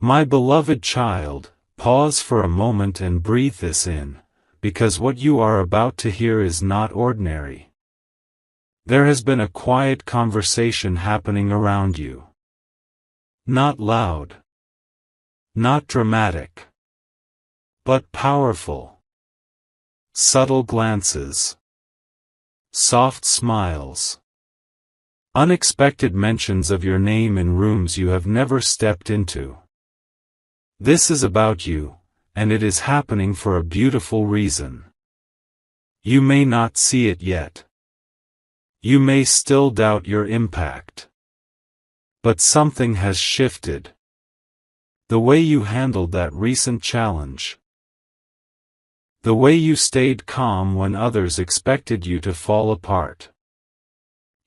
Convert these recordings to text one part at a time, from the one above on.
My beloved child, pause for a moment and breathe this in, because what you are about to hear is not ordinary. There has been a quiet conversation happening around you. Not loud. Not dramatic. But powerful. Subtle glances. Soft smiles. Unexpected mentions of your name in rooms you have never stepped into. This is about you, and it is happening for a beautiful reason. You may not see it yet. You may still doubt your impact. But something has shifted. The way you handled that recent challenge. The way you stayed calm when others expected you to fall apart.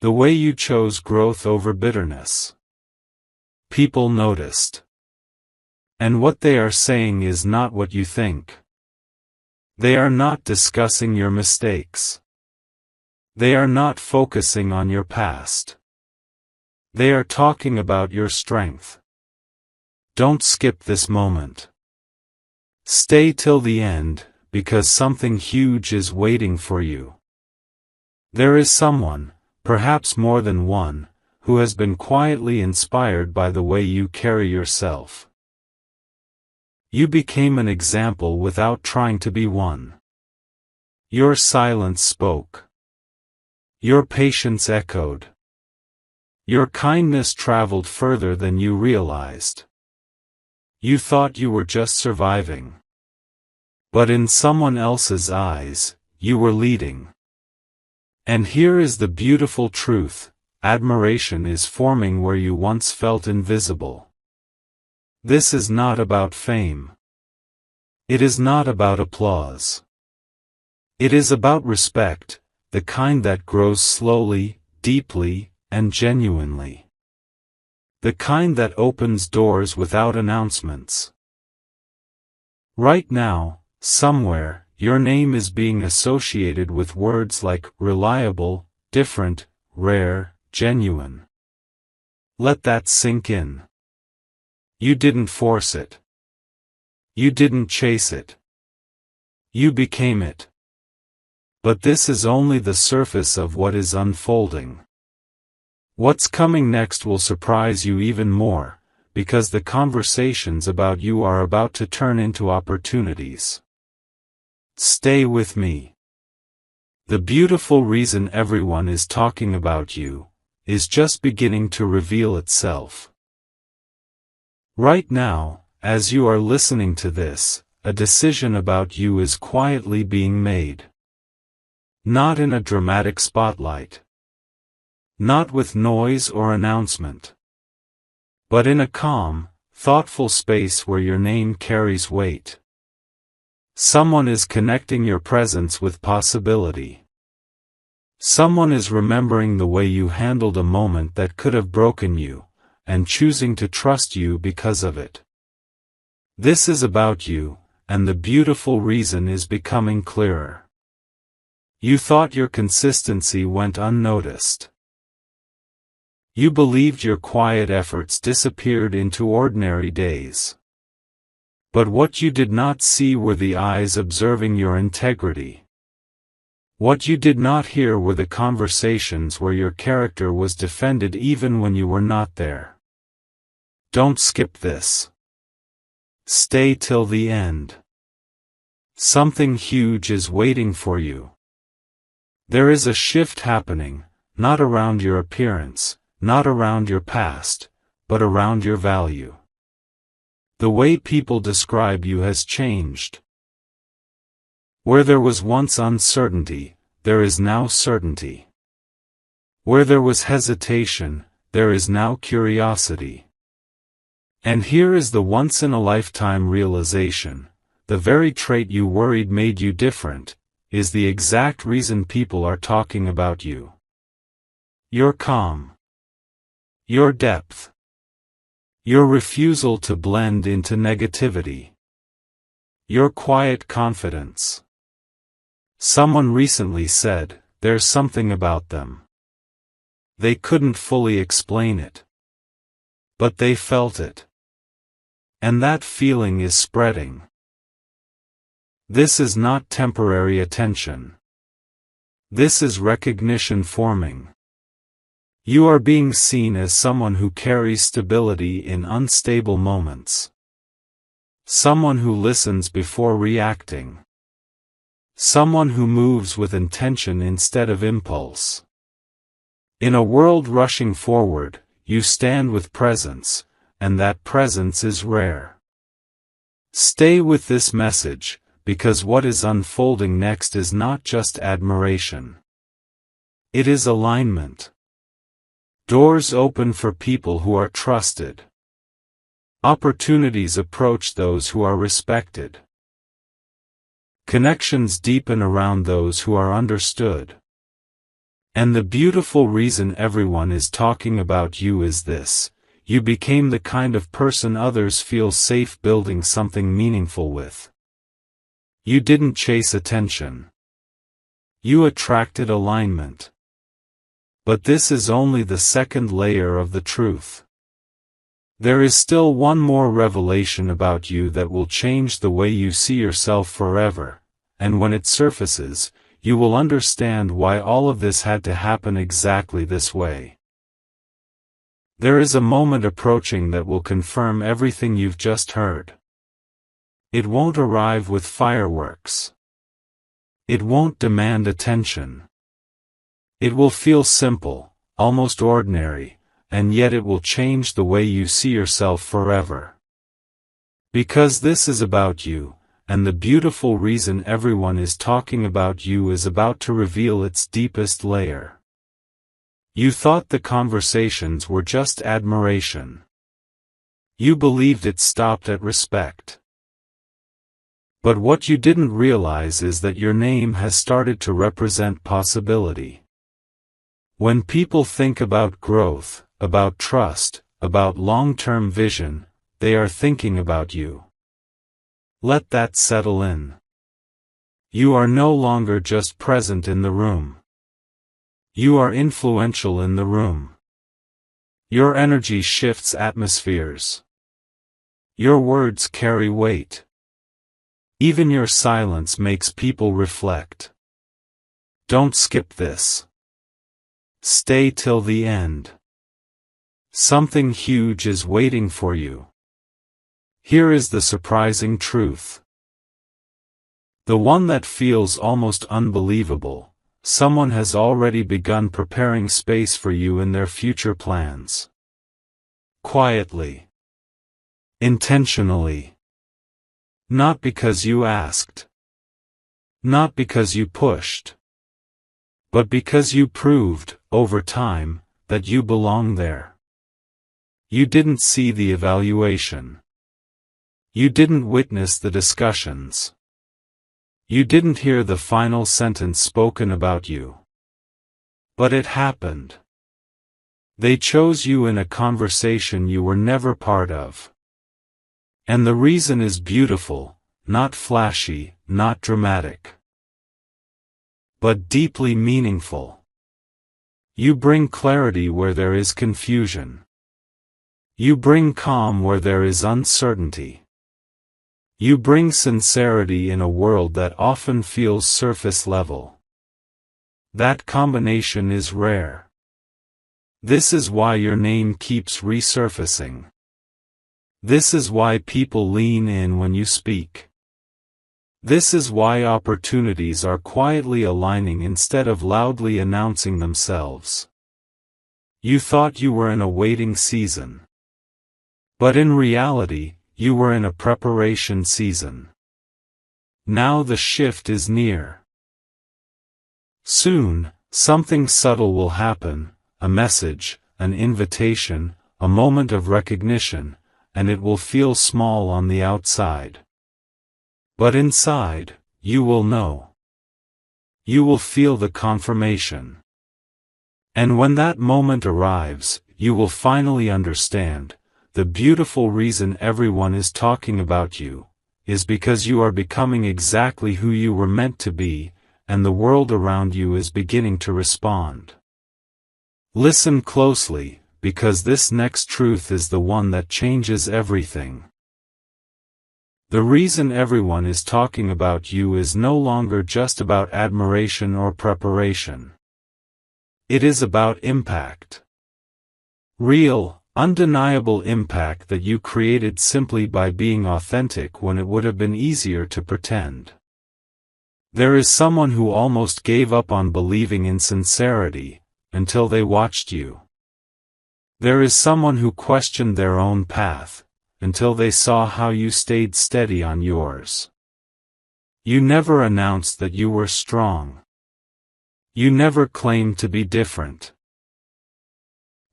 The way you chose growth over bitterness. People noticed. And what they are saying is not what you think. They are not discussing your mistakes. They are not focusing on your past. They are talking about your strength. Don't skip this moment. Stay till the end, because something huge is waiting for you. There is someone, perhaps more than one, who has been quietly inspired by the way you carry yourself. You became an example without trying to be one. Your silence spoke. Your patience echoed. Your kindness traveled further than you realized. You thought you were just surviving. But in someone else's eyes, you were leading. And here is the beautiful truth: admiration is forming where you once felt invisible. This is not about fame. It is not about applause. It is about respect, the kind that grows slowly, deeply, and genuinely. The kind that opens doors without announcements. Right now, somewhere, your name is being associated with words like reliable, different, rare, genuine. Let that sink in. You didn't force it. You didn't chase it. You became it. But this is only the surface of what is unfolding. What's coming next will surprise you even more, because the conversations about you are about to turn into opportunities. Stay with me. The beautiful reason everyone is talking about you is just beginning to reveal itself. Right now, as you are listening to this, a decision about you is quietly being made. Not in a dramatic spotlight. Not with noise or announcement. But in a calm, thoughtful space where your name carries weight. Someone is connecting your presence with possibility. Someone is remembering the way you handled a moment that could have broken you, and choosing to trust you because of it. This is about you, and the beautiful reason is becoming clearer. You thought your consistency went unnoticed. You believed your quiet efforts disappeared into ordinary days. But what you did not see were the eyes observing your integrity. What you did not hear were the conversations where your character was defended even when you were not there. Don't skip this. Stay till the end. Something huge is waiting for you. There is a shift happening, not around your appearance, not around your past, but around your value. The way people describe you has changed. Where there was once uncertainty, there is now certainty. Where there was hesitation, there is now curiosity. And here is the once-in-a-lifetime realization: the very trait you worried made you different, is the exact reason people are talking about you. Your calm. Your depth. Your refusal to blend into negativity. Your quiet confidence. Someone recently said, "There's something about them." They couldn't fully explain it. But they felt it. And that feeling is spreading. This is not temporary attention. This is recognition forming. You are being seen as someone who carries stability in unstable moments. Someone who listens before reacting. Someone who moves with intention instead of impulse. In a world rushing forward, you stand with presence, and that presence is rare. Stay with this message, because what is unfolding next is not just admiration. It is alignment. Doors open for people who are trusted. Opportunities approach those who are respected. Connections deepen around those who are understood. And the beautiful reason everyone is talking about you is this: you became the kind of person others feel safe building something meaningful with. You didn't chase attention. You attracted alignment. But this is only the second layer of the truth. There is still one more revelation about you that will change the way you see yourself forever, and when it surfaces, you will understand why all of this had to happen exactly this way. There is a moment approaching that will confirm everything you've just heard. It won't arrive with fireworks. It won't demand attention. It will feel simple, almost ordinary, and yet it will change the way you see yourself forever. Because this is about you, and the beautiful reason everyone is talking about you is about to reveal its deepest layer. You thought the conversations were just admiration. You believed it stopped at respect. But what you didn't realize is that your name has started to represent possibility. When people think about growth, about trust, about long-term vision, they are thinking about you. Let that settle in. You are no longer just present in the room. You are influential in the room. Your energy shifts atmospheres. Your words carry weight. Even your silence makes people reflect. Don't skip this. Stay till the end. Something huge is waiting for you. Here is the surprising truth. The one that feels almost unbelievable: someone has already begun preparing space for you in their future plans. Quietly. Intentionally. Not because you asked. Not because you pushed. But because you proved, over time, that you belong there. You didn't see the evaluation. You didn't witness the discussions. You didn't hear the final sentence spoken about you. But it happened. They chose you in a conversation you were never part of. And the reason is beautiful, not flashy, not dramatic. But deeply meaningful. You bring clarity where there is confusion. You bring calm where there is uncertainty. You bring sincerity in a world that often feels surface level. That combination is rare. This is why your name keeps resurfacing. This is why people lean in when you speak. This is why opportunities are quietly aligning instead of loudly announcing themselves. You thought you were in a waiting season. But in reality, you were in a preparation season. Now the shift is near. Soon, something subtle will happen: a message, an invitation, a moment of recognition, and it will feel small on the outside. But inside, you will know. You will feel the confirmation. And when that moment arrives, you will finally understand: the beautiful reason everyone is talking about you is because you are becoming exactly who you were meant to be, and the world around you is beginning to respond. Listen closely, because this next truth is the one that changes everything. The reason everyone is talking about you is no longer just about admiration or preparation. It is about impact. Real, undeniable impact that you created simply by being authentic when it would have been easier to pretend. There is someone who almost gave up on believing in sincerity, until they watched you. There is someone who questioned their own path, until they saw how you stayed steady on yours. You never announced that you were strong. You never claimed to be different.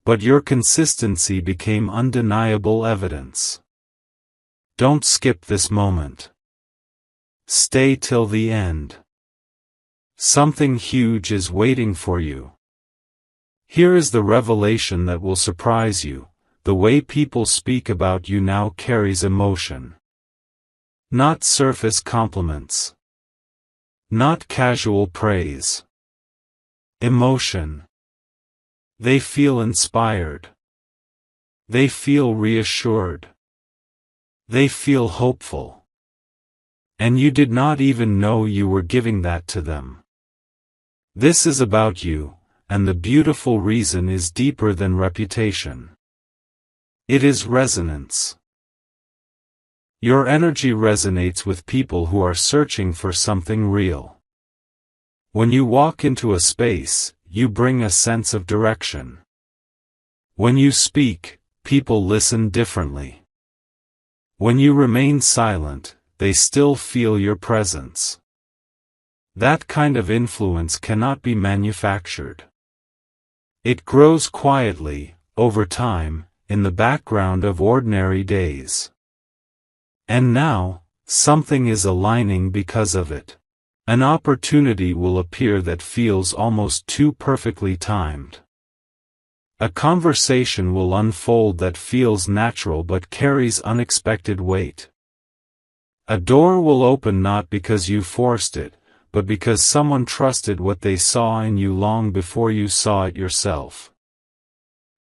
But your consistency became undeniable evidence. Don't skip this moment. Stay till the end. Something huge is waiting for you. Here is the revelation that will surprise you. The way people speak about you now carries emotion. Not surface compliments. Not casual praise. Emotion. They feel inspired. They feel reassured. They feel hopeful. And you did not even know you were giving that to them. This is about you, and the beautiful reason is deeper than reputation. It is resonance. Your energy resonates with people who are searching for something real. When you walk into a space, you bring a sense of direction. When you speak, people listen differently. When you remain silent, they still feel your presence. That kind of influence cannot be manufactured. It grows quietly, over time, in the background of ordinary days. And now, something is aligning because of it. An opportunity will appear that feels almost too perfectly timed. A conversation will unfold that feels natural but carries unexpected weight. A door will open not because you forced it, but because someone trusted what they saw in you long before you saw it yourself.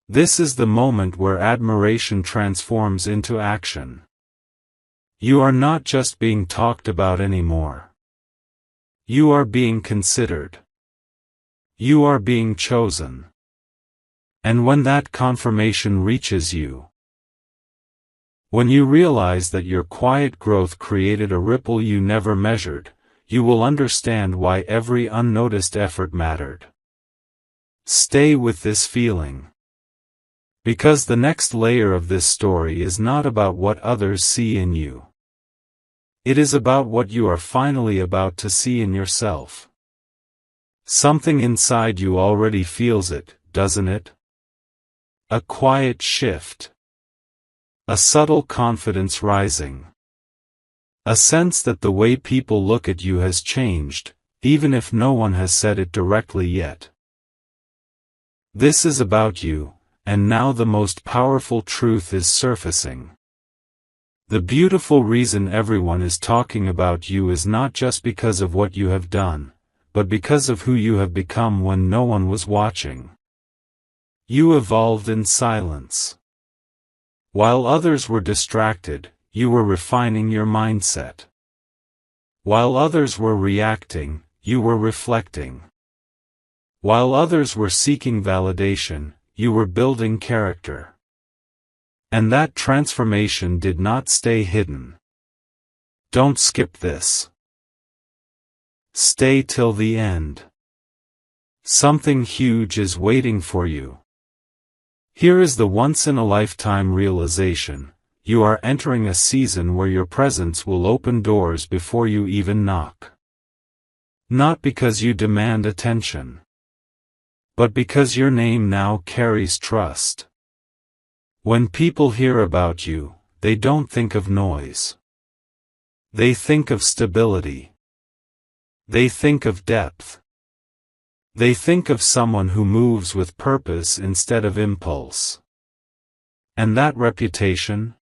This is the moment where admiration transforms into action. You are not just being talked about anymore. You are being considered. You are being chosen. And when that confirmation reaches you, when you realize that your quiet growth created a ripple you never measured, you will understand why every unnoticed effort mattered. Stay with this feeling. Because the next layer of this story is not about what others see in you. It is about what you are finally about to see in yourself. Something inside you already feels it, doesn't it? A quiet shift. A subtle confidence rising. A sense that the way people look at you has changed, even if no one has said it directly yet. This is about you, and now the most powerful truth is surfacing. The beautiful reason everyone is talking about you is not just because of what you have done, but because of who you have become when no one was watching. You evolved in silence. While others were distracted, you were refining your mindset. While others were reacting, you were reflecting. While others were seeking validation, you were building character. And that transformation did not stay hidden. Don't skip this. Stay till the end. Something huge is waiting for you. Here is the once-in-a-lifetime realization: you are entering a season where your presence will open doors before you even knock. Not because you demand attention, but because your name now carries trust. When people hear about you, they don't think of noise. They think of stability. They think of depth. They think of someone who moves with purpose instead of impulse. And that reputation?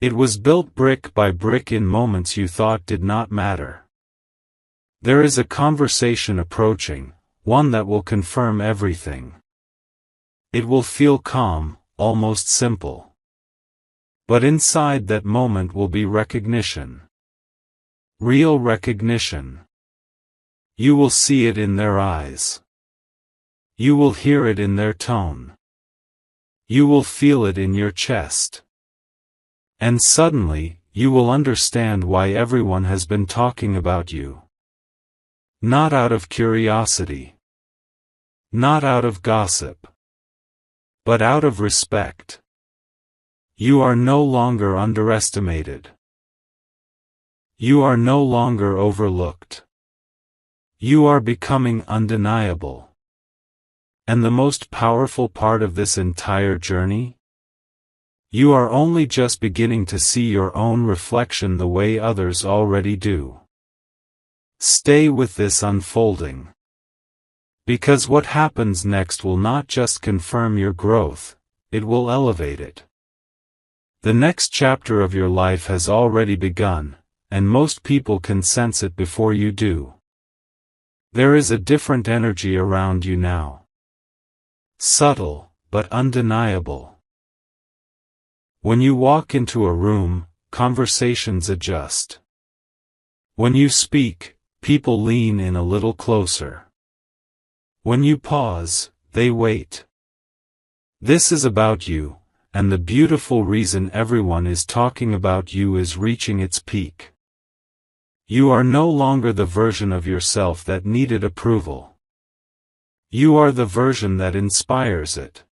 It was built brick by brick in moments you thought did not matter. There is a conversation approaching, one that will confirm everything. It will feel calm, almost simple. But inside that moment will be recognition. Real recognition. You will see it in their eyes. You will hear it in their tone. You will feel it in your chest. And suddenly, you will understand why everyone has been talking about you. Not out of curiosity. Not out of gossip. But out of respect. You are no longer underestimated. You are no longer overlooked. You are becoming undeniable. And the most powerful part of this entire journey? You are only just beginning to see your own reflection the way others already do. Stay with this unfolding. Because what happens next will not just confirm your growth, it will elevate it. The next chapter of your life has already begun, and most people can sense it before you do. There is a different energy around you now. Subtle, but undeniable. When you walk into a room, conversations adjust. When you speak, people lean in a little closer. When you pause, they wait. This is about you, and the beautiful reason everyone is talking about you is reaching its peak. You are no longer the version of yourself that needed approval. You are the version that inspires it.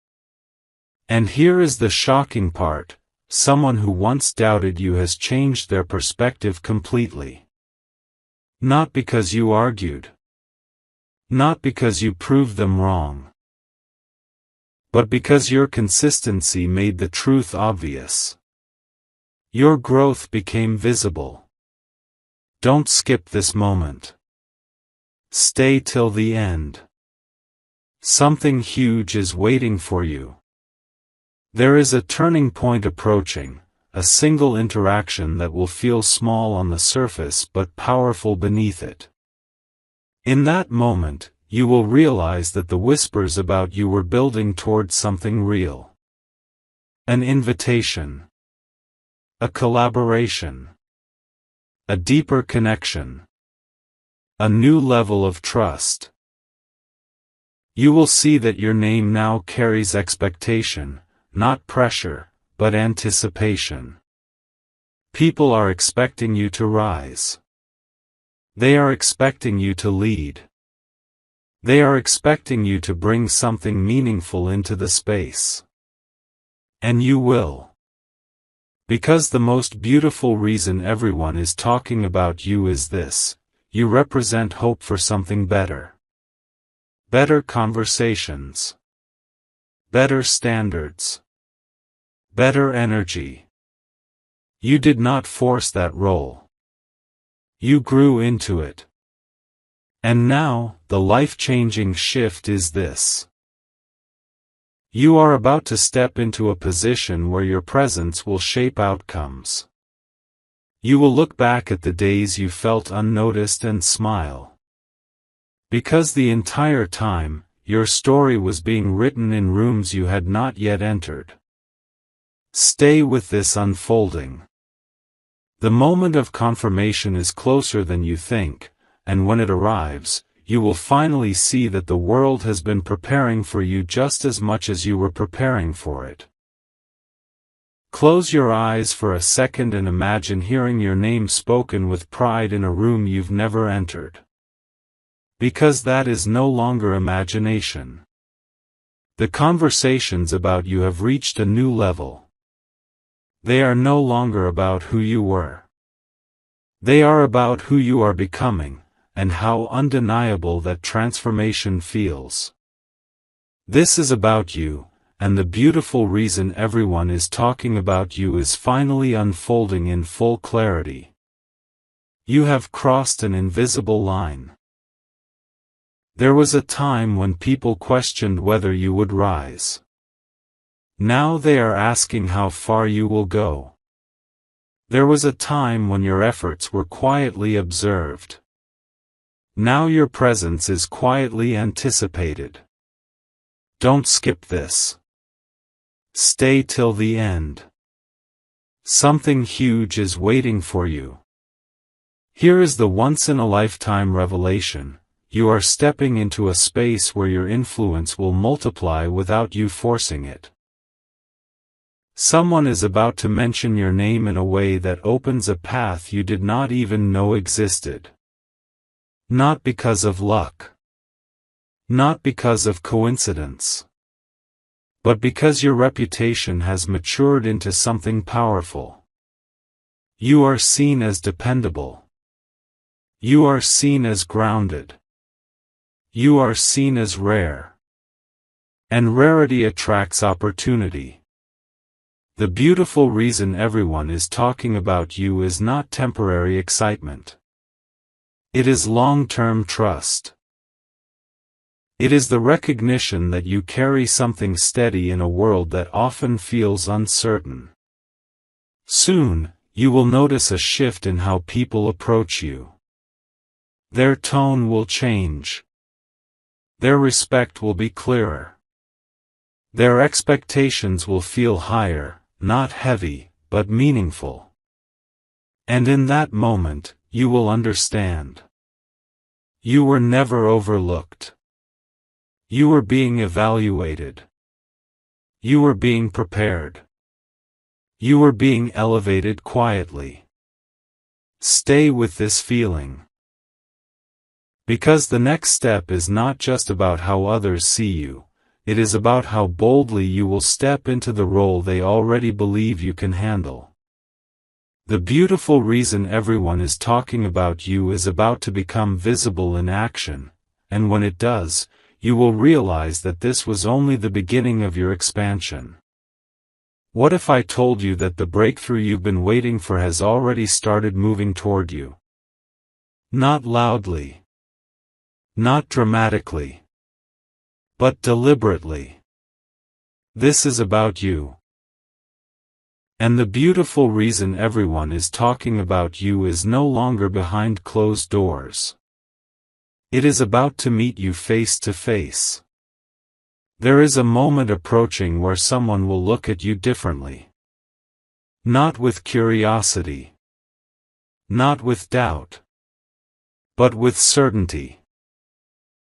And here is the shocking part, someone who once doubted you has changed their perspective completely. Not because you argued. Not because you proved them wrong. But because your consistency made the truth obvious. Your growth became visible. Don't skip this moment. Stay till the end. Something huge is waiting for you. There is a turning point approaching, a single interaction that will feel small on the surface but powerful beneath it. In that moment, you will realize that the whispers about you were building towards something real. An invitation. A collaboration. A deeper connection. A new level of trust. You will see that your name now carries expectation, not pressure, but anticipation. People are expecting you to rise. They are expecting you to lead. They are expecting you to bring something meaningful into the space. And you will. Because the most beautiful reason everyone is talking about you is this: you represent hope for something better. Better conversations. Better standards. Better energy. You did not force that role. You grew into it. And now, the life-changing shift is this. You are about to step into a position where your presence will shape outcomes. You will look back at the days you felt unnoticed and smile. Because the entire time, your story was being written in rooms you had not yet entered. Stay with this unfolding. The moment of confirmation is closer than you think, and when it arrives, you will finally see that the world has been preparing for you just as much as you were preparing for it. Close your eyes for a second and imagine hearing your name spoken with pride in a room you've never entered. Because that is no longer imagination. The conversations about you have reached a new level. They are no longer about who you were. They are about who you are becoming, and how undeniable that transformation feels. This is about you, and the beautiful reason everyone is talking about you is finally unfolding in full clarity. You have crossed an invisible line. There was a time when people questioned whether you would rise. Now they are asking how far you will go. There was a time when your efforts were quietly observed. Now your presence is quietly anticipated. Don't skip this. Stay till the end. Something huge is waiting for you. Here is the once-in-a-lifetime revelation: you are stepping into a space where your influence will multiply without you forcing it. Someone is about to mention your name in a way that opens a path you did not even know existed. Not because of luck. Not because of coincidence. But because your reputation has matured into something powerful. You are seen as dependable. You are seen as grounded. You are seen as rare. And rarity attracts opportunity. The beautiful reason everyone is talking about you is not temporary excitement. It is long-term trust. It is the recognition that you carry something steady in a world that often feels uncertain. Soon, you will notice a shift in how people approach you. Their tone will change. Their respect will be clearer. Their expectations will feel higher, not heavy, but meaningful. And in that moment, you will understand. You were never overlooked. You were being evaluated. You were being prepared. You were being elevated quietly. Stay with this feeling. Because the next step is not just about how others see you, it is about how boldly you will step into the role they already believe you can handle. The beautiful reason everyone is talking about you is about to become visible in action, and when it does, you will realize that this was only the beginning of your expansion. What if I told you that the breakthrough you've been waiting for has already started moving toward you? Not loudly. Not dramatically. But deliberately. This is about you. And the beautiful reason everyone is talking about you is no longer behind closed doors. It is about to meet you face to face. There is a moment approaching where someone will look at you differently. Not with curiosity. Not with doubt. But with certainty.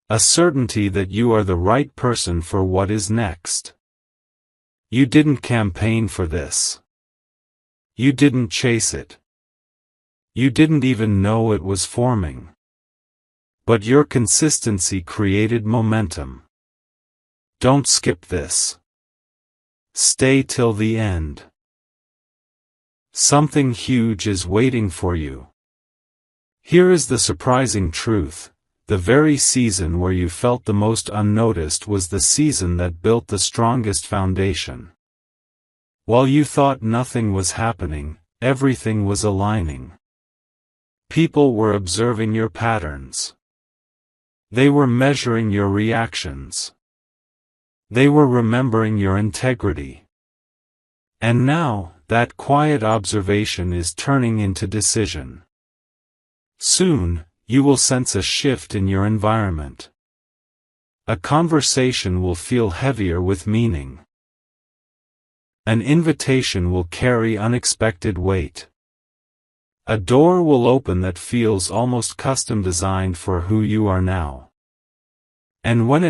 A certainty that you are the right person for what is next. You didn't campaign for this. You didn't chase it. You didn't even know it was forming. But your consistency created momentum. Don't skip this. Stay till the end. Something huge is waiting for you. Here is the surprising truth: the very season where you felt the most unnoticed was the season that built the strongest foundation. While you thought nothing was happening, everything was aligning. People were observing your patterns. They were measuring your reactions. They were remembering your integrity. And now, that quiet observation is turning into decision. Soon, you will sense a shift in your environment. A conversation will feel heavier with meaning. An invitation will carry unexpected weight. A door will open that feels almost custom designed for who you are now. And when